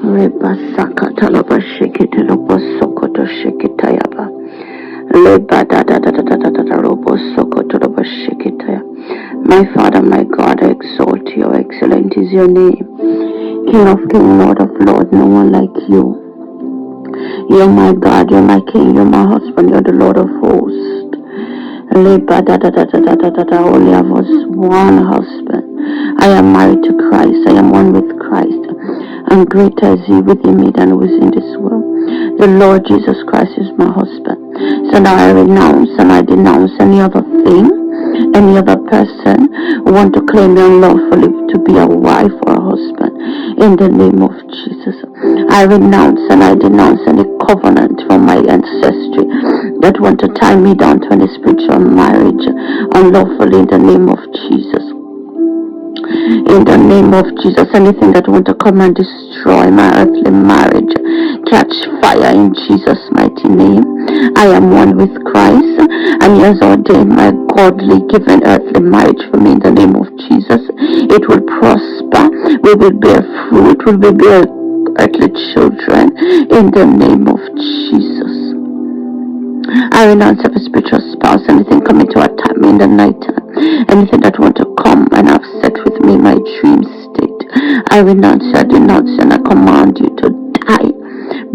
Rebasaka talaba shikete lobo sokoto shiketayaba. Leba da da da da da da da da robo sokoto lobo shiketaya. My Father, my God, I exalt you. Excellent is your name. King of kings, Lord of lords, no one like you. You're my God, you're my King, you're my husband, you're the Lord of hosts. Leba da da da da da da da da. Only have us one husband. I am married to Christ. I am one with Christ. And greater is he within me than who is in this world. The Lord Jesus Christ is my husband. So now I renounce and I denounce any other thing, any other person who want to claim me unlawfully to be a wife or a husband. In the name of Jesus, I renounce and I denounce any covenant from my ancestry that want to tie me down to any spiritual marriage unlawfully in the name of Jesus. In the name of Jesus, anything that want to come and destroy my earthly marriage, catch fire in Jesus' mighty name. I am one with Christ, and he has ordained my godly given earthly marriage for me in the name of Jesus. It will prosper. We will bear fruit. We will bear earthly children in the name of Jesus. I renounce every spiritual spouse, anything coming to attack me in the night time, anything that want to come and have sex with me in my dream state. I renounce, I denounce, and I command you to die,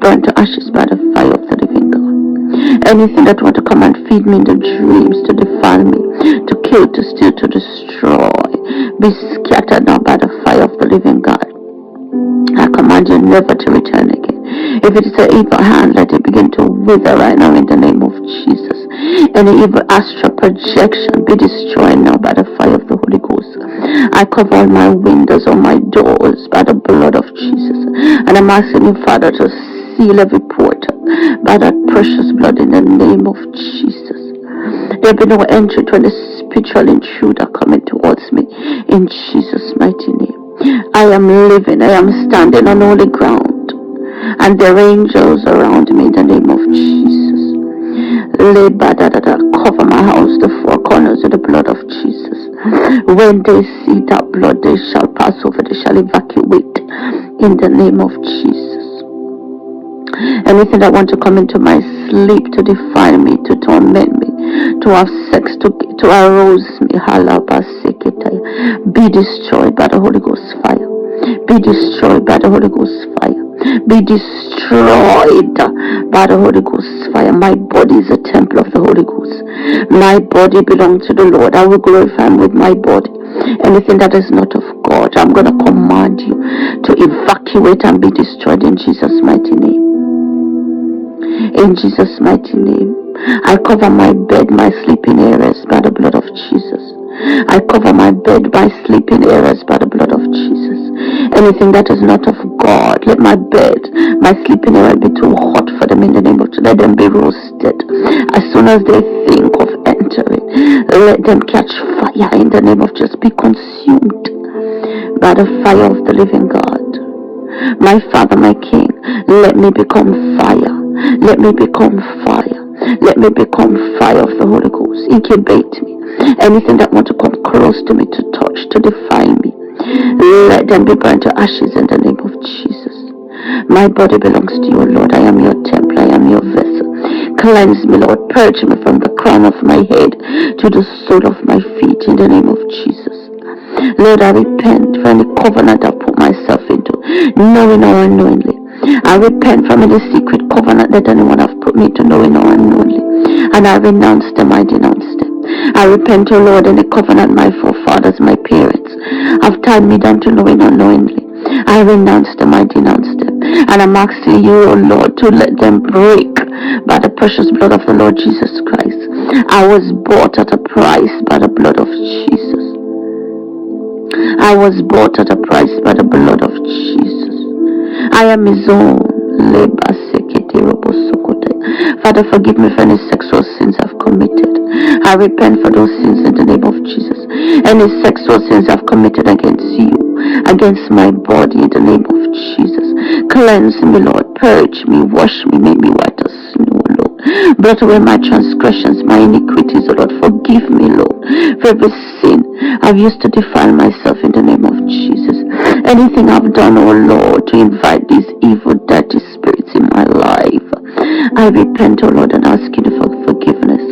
burn to ashes by the fire of the living God. Anything that want to come and feed me in the dreams, to defile me, to kill, to steal, to destroy, be scattered now by the fire of the living God. I command you never to return again. If it is an evil hand, let it begin to wither right now in the name of Jesus. Any evil astral projection be destroyed now by the fire of the Holy Ghost. I cover all my windows, all my doors by the blood of Jesus. And I'm asking you, Father, to seal every portal by that precious blood in the name of Jesus. There be no entry to any spiritual intruder coming towards me in Jesus' mighty name. I am living, I am standing on holy ground, and there are angels around me in the name of Jesus. Cover my house, the four corners of the blood of Jesus. When they see that blood, they shall pass over, they shall evacuate in the name of Jesus. Anything that want to come into my sleep to defile me, to torment me, to have sex, to arouse me, be destroyed by the Holy Ghost fire. Be destroyed by the Holy Ghost fire. Be destroyed by the Holy Ghost fire. My body is a temple of the Holy Ghost. My body belongs to the Lord. I will glorify him with my body. Anything that is not of God, I'm going to command you to evacuate and be destroyed in Jesus' mighty name. In Jesus' mighty name. I cover my bed, my sleeping areas by the blood of Jesus. I cover my bed, my sleeping areas by the blood of Jesus. Anything that is not of God, let my bed, my sleeping area be too hot for them in the name of Jesus. Let them be roasted. As soon as they think of entering, let them catch fire in the name of Jesus. Be consumed by the fire of the living God. My Father, my King, let me become fire. Let me become fire. Let me become fire of the Holy Ghost. Incubate me. Anything that want to come close to me, to touch, to defile me, let them be burned to ashes in the name of Jesus. My body belongs to you, Lord. I am your temple. I am your vessel. Cleanse me, Lord. Purge me from the crown of my head to the sole of my feet in the name of Jesus. Lord, I repent for any covenant I put myself into, knowing or unknowingly. I repent from any secret covenant that anyone have put me into, knowing or unknowingly. And I renounce them, I denounce them. I repent, O Lord, any covenant my forefathers, my parents have tied me down to, knowing or unknowingly. I renounce them, I denounce them. And I'm asking you, O Lord, to let them break by the precious blood of the Lord Jesus Christ. I was bought at a price by the blood of Jesus. I was bought at a price by the blood of Jesus. I am his own. Father, forgive me for any sexual sins I've committed. I repent for those sins in the name of Jesus. Any sexual sins I've committed against you, against my body, in the name of Jesus. Cleanse me, Lord. Purge me, wash me, make me white as snow, Lord. Blot away my transgressions, my iniquities, O Lord. Forgive me, Lord, for every sin I've used to defile myself in the name of Jesus. Anything I've done, oh Lord, to invite these evil, dirty spirits in my life, I repent, oh Lord, and ask you for forgiveness.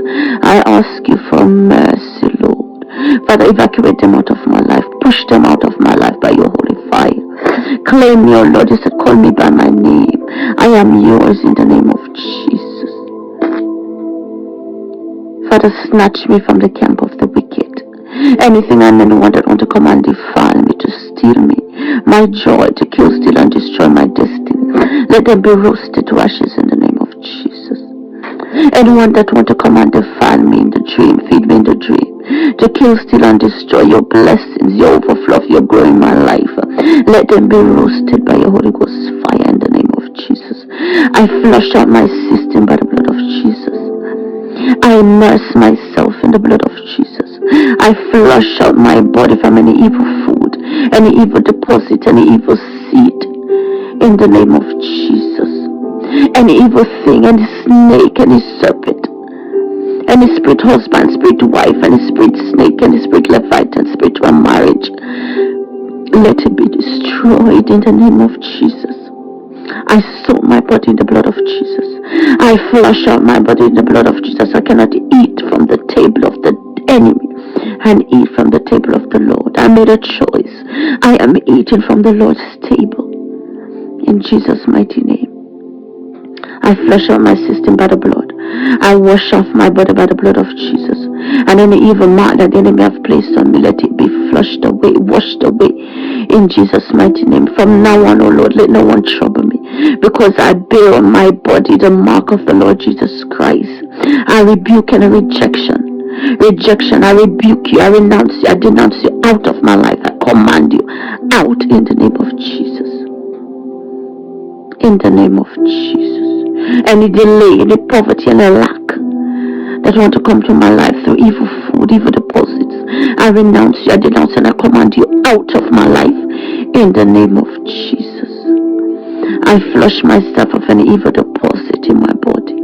I ask you for mercy, Lord. Father, evacuate them out of my life. Push them out of my life by your holy fire. Claim me, oh Lord. You said, call me by my name. I am yours in the name of Jesus. Father, snatch me from the camp of the wicked. Anything and anyone that want to come and defile me, to steal me, my joy, to kill, steal, and destroy my destiny, let them be roasted to ashes in the name of Jesus. Anyone that want to come and defile me in the dream, feed me in the dream, to kill, steal, and destroy your blessings, your overflow of your glory in my life, let them be roasted by your Holy Ghost fire in the name of Jesus. I flush out my system by the blood of Jesus. I immerse myself in the blood of Jesus. I flush out my body from any evil food, any evil deposit, any evil seed in the name of Jesus. Any evil thing, any snake, any serpent, any spirit husband, spirit wife, any spirit snake, any spirit leviathan, spiritual marriage, let it be destroyed in the name of Jesus. I soak my body in the blood of Jesus. I flush out my body in the blood of Jesus. I cannot eat from the table of the enemy and eat from the table of the Lord. I made a choice. I am eating from the Lord's table in Jesus' mighty name. I flush out my system by the blood. I wash off my body by the blood of Jesus. And any evil mark that the enemy have placed on me, let it be flushed away, washed away in Jesus' mighty name. From now on, oh Lord, let no one trouble me, because I bear on my body the mark of the Lord Jesus Christ. I rebuke any rejection. I rebuke you. I renounce you. I denounce you out of my life. I command you out in the name of Jesus. In the name of Jesus. Any delay, any poverty, any lack that want to come to my life through evil food, evil deposits, I renounce you, I denounce you, and I command you out of my life in the name of Jesus. I flush myself of any evil deposit in my body,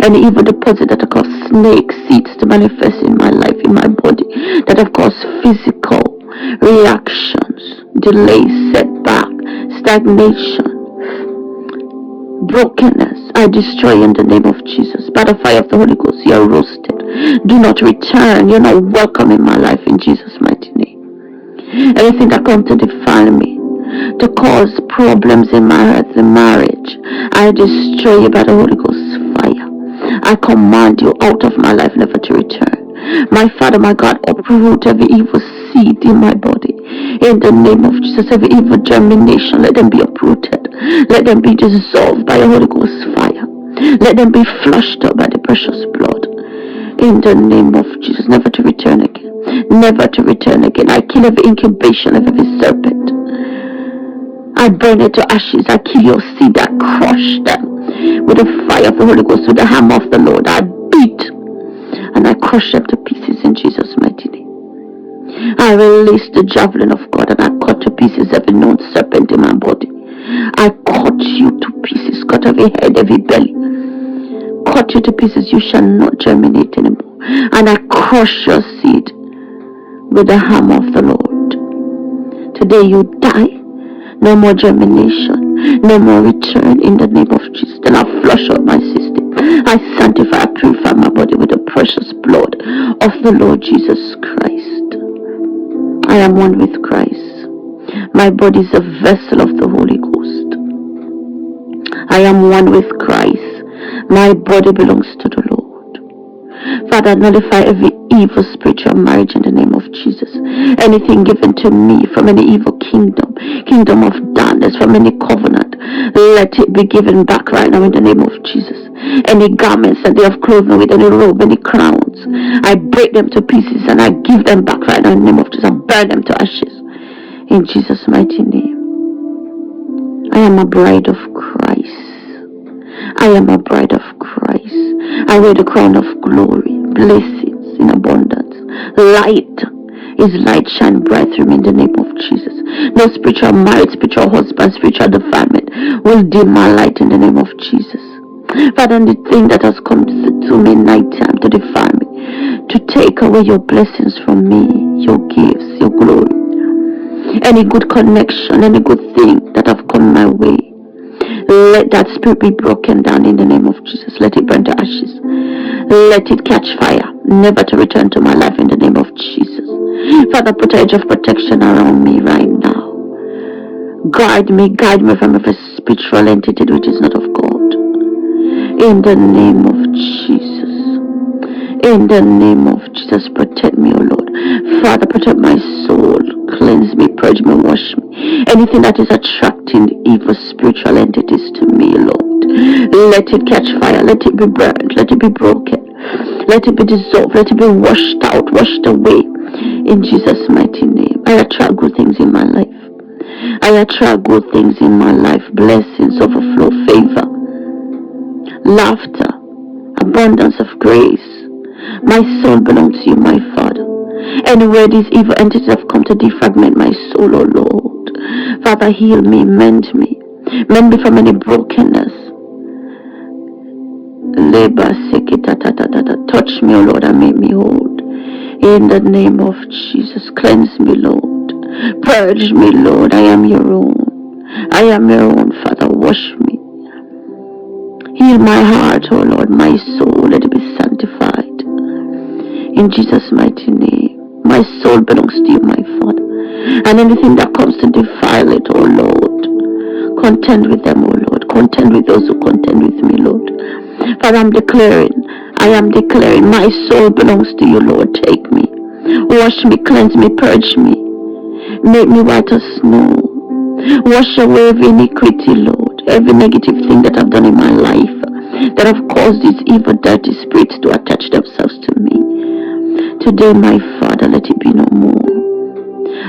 any evil deposit that have caused snake seeds to manifest in my life, in my body, that have caused physical reactions, delays, setback, stagnation, brokenness. I destroy in the name of Jesus. By the fire of the Holy Ghost, you are roasted. Do not return. You're not welcome in my life in Jesus' mighty name. Anything that comes to defile me, to cause problems in my earthly marriage, I destroy you by the Holy Ghost fire. I command you out of my life, never to return. My Father, my God, uproot every evil seed in my body. In the name of Jesus, every evil germination, let them be uprooted. Let them be dissolved by the Holy Ghost fire. Let them be flushed out by the precious blood. In the name of Jesus, never to return again. Never to return again. I kill every incubation of every serpent. I burn it to ashes. I kill your seed. I crush them with the fire of the Holy Ghost, with the hammer of the Lord. I beat and I crush them to pieces in Jesus' mighty name. I release the javelin of God and I cut to pieces every known serpent in my body. I cut you to pieces, cut every head, every belly. Cut you to pieces, you shall not germinate anymore. And I crush your seed with the hammer of the Lord. Today you die. No more germination, no more return in the name of Jesus. Then I flush out my system. I sanctify, I purify my body with the precious blood of the Lord Jesus Christ. I am one with Christ. My body is a vessel of the Holy Ghost. I am one with Christ. My body belongs to the Lord. Father, nullify every evil spiritual marriage in the name of Jesus. Anything given to me from any evil kingdom of darkness, from any covenant, let it be given back right now in the name of Jesus. Any garments that they have clothed me with, any robe, any crowns, I break them to pieces and I give them back right now in the name of Jesus. I burn them to ashes in Jesus' mighty name. I am a bride of Christ. I am a bride of Christ. I wear the crown of glory, blessings in abundance. Light is light, shine bright through me in the name of Jesus. No spiritual marriage, spiritual husband, spiritual defilement will dim my light in the name of Jesus. Father, the thing that has come to me night time to defile me, to take away your blessings from me, your gifts, your glory, Any good connection, any good thing that have come my way, let that spirit be broken down in the name of Jesus. Let it burn to ashes. Let it catch fire, never to return to my life in the name of Jesus. Father, put a edge of protection around me right now. Guide me from every spiritual entity which is not of God. In the name of Jesus. In the name of Jesus, protect me, O Lord. Father, protect my soul. Cleanse me, purge me, wash me. Anything that is attracting evil spiritual entities to me, Lord, let it catch fire. Let it be burned. Let it be broken. Let it be dissolved. Let it be washed out, washed away. In Jesus' mighty name. I attract good things in my life. I attract good things in my life. Blessings, overflow, favor, laughter, abundance of grace. My soul belongs to you, my Father. Anywhere these evil entities have come to defragment my soul, oh Lord, Father, heal me, mend me from any brokenness. Touch me, oh Lord, and make me whole. In the name of Jesus, cleanse me, Lord. Purge me, Lord. I am your own. I am your own, Father. Wash me. Heal my heart, oh Lord, my soul. Let it be sanctified. In Jesus' mighty name. My soul belongs to you, my Father. And anything that comes to defile it, oh Lord, contend with them, oh Lord. Contend with those who contend with me, Lord. Father, I am declaring, my soul belongs to you, Lord. Take me. Wash me, cleanse me, purge me. Make me white as snow. Wash away every iniquity, Lord. Every negative thing that I've done in my life that have caused these evil, dirty spirits to attach themselves to me. Today, my Father, let it be no more.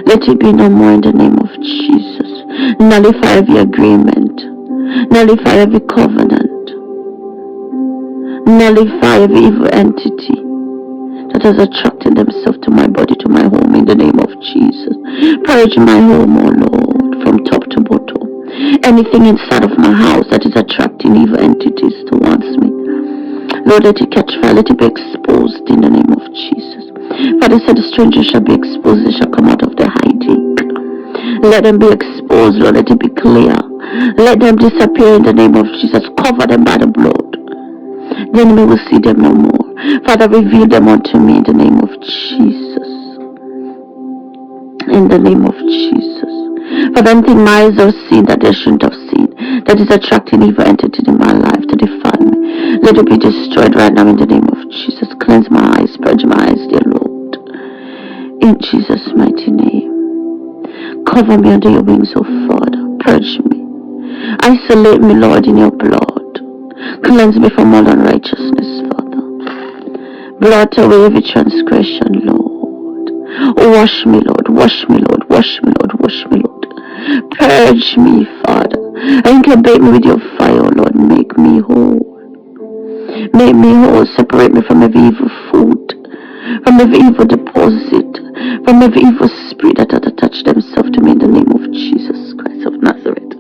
Let it be no more in the name of Jesus. Nullify every agreement. Nullify every covenant. Nullify every evil entity that has attracted themselves to my body, to my home, in the name of Jesus. Purge my home, oh Lord, from top to bottom. Anything inside of my house that is attracting evil entities towards me, Lord, let it catch fire, let it be exposed in the name of Jesus. Father said the stranger shall be exposed, they shall come out of their hiding. Let them be exposed, Lord, let it be clear. Let them disappear in the name of Jesus. Cover them by the blood. Then we will see them no more. Father, reveal them unto me in the name of Jesus. In the name of Jesus. Father, anything my eyes have seen that they shouldn't have seen, that is attracting evil entity in my life to defile me, let it be destroyed right now in the name of Jesus. Cleanse my eyes, purge my eyes, dear Lord. In Jesus' mighty name. Cover me under your wings, O Father. Purge me. Isolate me, Lord, in your blood. Cleanse me from all unrighteousness, Father. Blot away every transgression, Lord. Wash me, Lord. Wash me, Lord. Wash me, Lord. Wash me, Lord. Purge me, Father. Incubate me with your fire, Lord. Make me whole. Make me whole. Separate me from every evil food, from every evil deposit, from every evil spirit that had attached themselves to me in the name of Jesus Christ of Nazareth.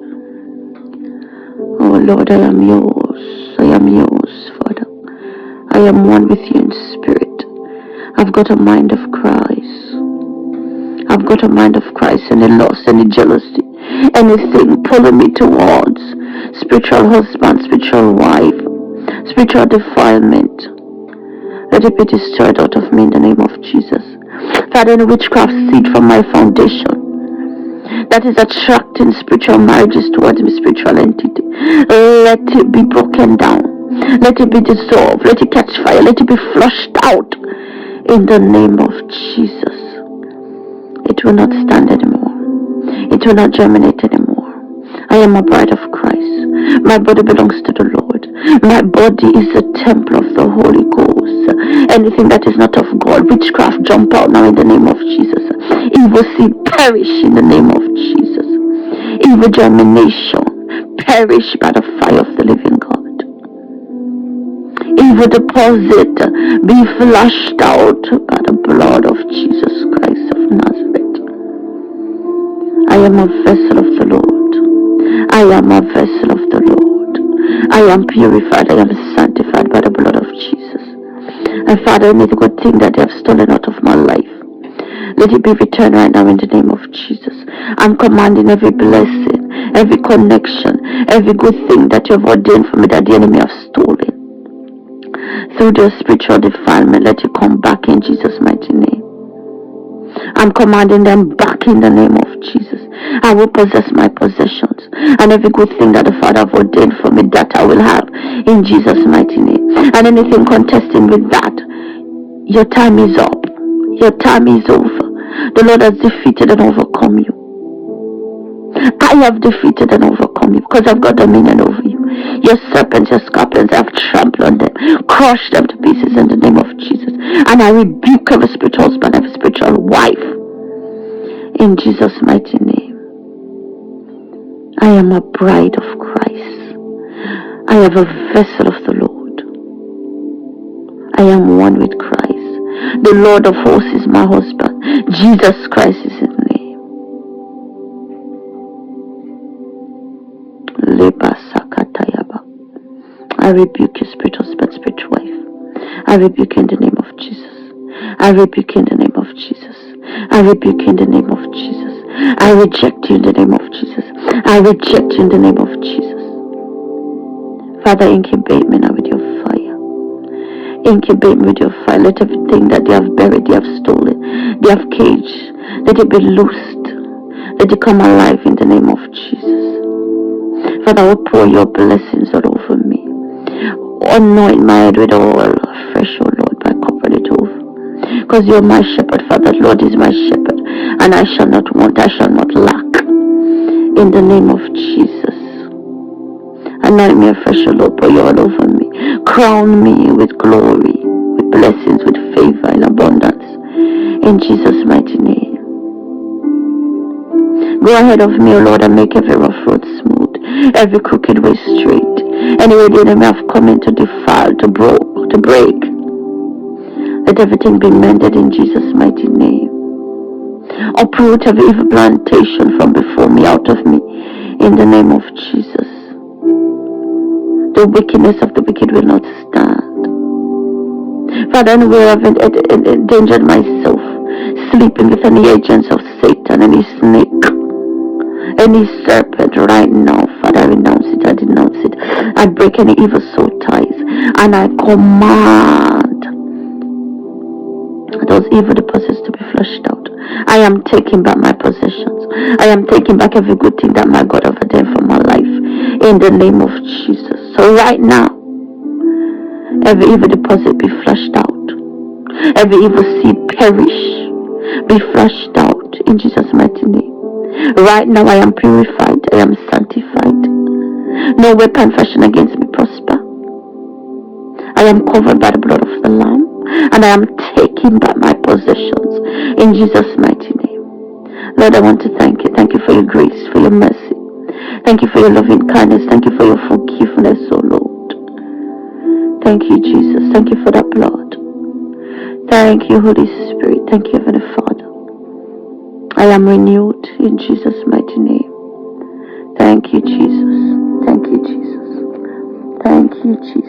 Oh Lord, I am yours. I am yours, Father. I am one with you in spirit. I've got a mind of Christ. I've got a mind of Christ. Any loss, any jealousy, anything pulling me towards spiritual husband, spiritual wife, spiritual defilement, let it be destroyed out of me in the name of Jesus. Father, any witchcraft seed from my foundation that is attracting spiritual marriages towards me, spiritual entity, let it be broken down. Let it be dissolved. Let it catch fire. Let it be flushed out in the name of Jesus. It will not stand anymore. It will not germinate anymore. I am a bride of Christ. My body belongs to the Lord. My body is a temple of the Holy Ghost. Anything that is not of God, witchcraft, jump out now in the name of Jesus. Evil seed, perish in the name of Jesus. Evil germination, perish by the fire of the living God. Evil deposit, be flushed out by the blood of Jesus Christ of Nazareth. I am a vessel of the Lord. I am a vessel of the Lord. I am purified. I am sanctified by the blood of Jesus. And Father, any good thing that they have stolen out of my life, let it be returned right now in the name of Jesus. I'm commanding every blessing, every connection, every good thing that you have ordained for me that the enemy have stolen. Through the spiritual defilement, let it come back in Jesus' mighty name. I'm commanding them back in the name of Jesus. I will possess my possessions and every good thing that the Father have ordained for me that I will have in Jesus' mighty name. And anything contesting with that, your time is up. Your time is over. The Lord has defeated and overcome you. I have defeated and overcome you because I've got dominion over you. Your serpents, your scorpions, I've trampled on them, crushed them to pieces in the name of Jesus. And I rebuke every spiritual husband, every spiritual wife in Jesus' mighty name. I am a bride of Christ. I am a vessel of the Lord. I am one with Christ. The Lord of hosts is my husband. Jesus Christ is his name. I rebuke you, spiritual husband, spiritual wife. I rebuke you in the name of Jesus. I rebuke you in the name of Jesus. I rebuke you in the name of Jesus. I reject you in the name of Jesus. I reject you in the name of Jesus. Father, incubate me now with your fire. Incubate me with your fire. Let everything that they have buried, they have stolen, they have caged, let it be loosed. Let it come alive in the name of Jesus. Father, I will pour your blessings all over me. Anoint my head with oil fresh, O Lord, my cup ready to over. Because you are my shepherd, Father. Lord is my shepherd, and I shall not want, I shall not lack. In the name of Jesus. Anoint me afresh, O Lord, pour you all over me. Crown me with glory, with blessings, with favor and abundance. In Jesus' mighty name. Go ahead of me, O Lord, and make every rough road smooth, every crooked way straight. Anywhere the enemy have come in to defile, to break, let everything be mended in Jesus' mighty name. Uproot every evil plantation from before me, out of me, in the name of Jesus. The wickedness of the wicked will not stand. Father, anywhere I've endangered myself, sleeping with any agents of Satan, any snake, any serpent, right now, Father, I renounce it, I denounce it. I break any evil soul ties, and I command those evil deposits to be flushed out. I am taking back my possessions. I am taking back every good thing that my God have ordained for my life, in the name of Jesus. So right now, every evil deposit be flushed out. Every evil seed perish, be flushed out in Jesus' mighty name. Right now I am purified, I am sanctified. No weapon fashioned against me prosper. I am covered by the blood of the Lamb, and I am taking back my possessions in Jesus' mighty name. Lord, I want to thank you. Thank you for your grace, for your mercy. Thank you for your loving kindness. Thank you for your forgiveness, oh Lord. Thank you, Jesus. Thank you for that blood. Thank you, Holy Spirit. Thank you, Heavenly Father. I am renewed in Jesus' mighty name. Thank you, Jesus. Thank you, Jesus. Thank you, Jesus.